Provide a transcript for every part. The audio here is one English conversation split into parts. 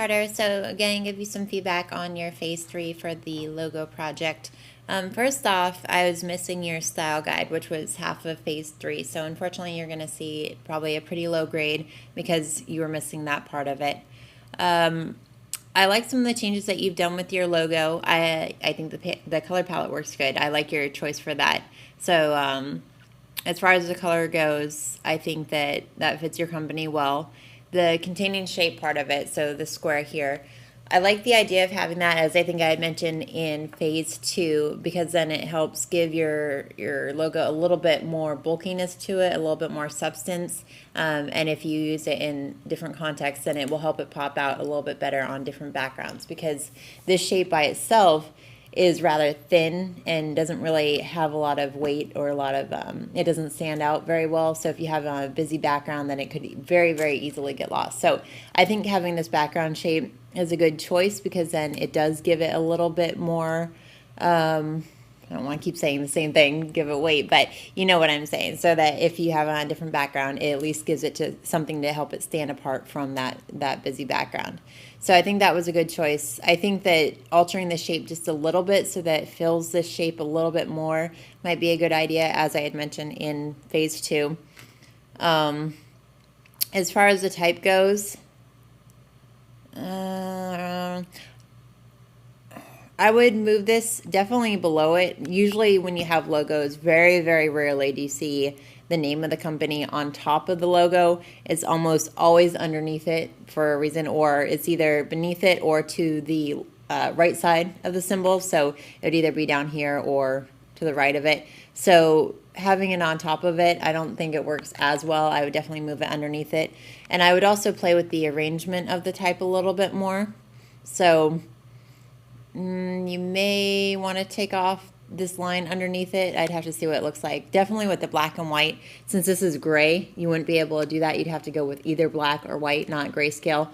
Carter. So again, give you some feedback on your phase 3 for the logo project. First off, I was missing your style guide, which was half of phase 3. So unfortunately, you're going to see probably a pretty low grade because you were missing that part of it. I like some of the changes that you've done with your logo. I think the color palette works good. I like your choice for that. So as far as the color goes, I think that fits your company well. The containing shape part of it, so the square here, I like the idea of having that, as I think I had mentioned in phase 2, because then it helps give your logo a little bit more bulkiness to it, a little bit more substance. And if you use it in different contexts, then it will help it pop out a little bit better on different backgrounds, because this shape by itself is rather thin and doesn't really have a lot of weight or a lot of, it doesn't stand out very well. So if you have a busy background, then it could very, very easily get lost. So I think having this background shape is a good choice, because then it does give it a little bit more, I don't want to keep saying the same thing, give it weight, but you know what I'm saying. So that if you have a different background, it at least gives it to something to help it stand apart from that busy background. So I think that was a good choice. I think that altering the shape just a little bit so that it fills this shape a little bit more might be a good idea, as I had mentioned in phase 2. As far as the type goes, I would move this definitely below it. Usually when you have logos, very, very rarely do you see the name of the company on top of the logo. It's almost always underneath it for a reason, or it's either beneath it or to the right side of the symbol. So it would either be down here or to the right of it. So having it on top of it, I don't think it works as well. I would definitely move it underneath it. And I would also play with the arrangement of the type a little bit more. So you may want to take off this line underneath it. I'd have to see what it looks like. Definitely with the black and white. Since this is gray, you wouldn't be able to do that. You'd have to go with either black or white, not grayscale.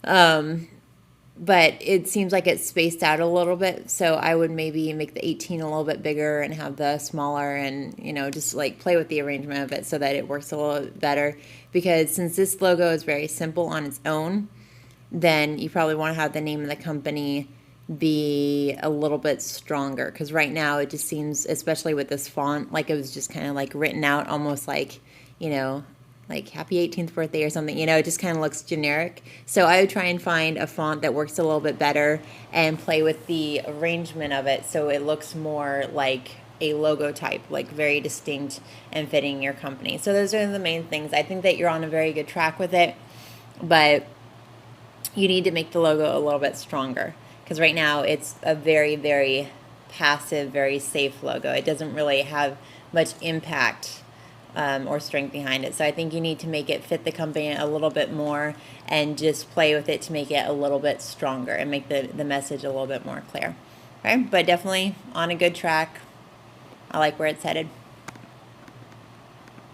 But it seems like it's spaced out a little bit, so I would maybe make the 18 a little bit bigger and have the smaller, and just like play with the arrangement of it so that it works a little better. Because since this logo is very simple on its own, then you probably want to have the name of the company be a little bit stronger, because right now it just seems, especially with this font, like it was just kind of like written out almost like like happy 18th birthday or something. It just kind of looks generic. So I would try and find a font that works a little bit better and play with the arrangement of it so it looks more like a logo type, like very distinct and fitting your company. So those are the main things. I think that you're on a very good track with it, but you need to make the logo a little bit stronger, because right now it's a very, very passive, very safe logo. It doesn't really have much impact or strength behind it. So I think you need to make it fit the company a little bit more and just play with it to make it a little bit stronger and make the message a little bit more clear. Okay, but definitely on a good track. I like where it's headed.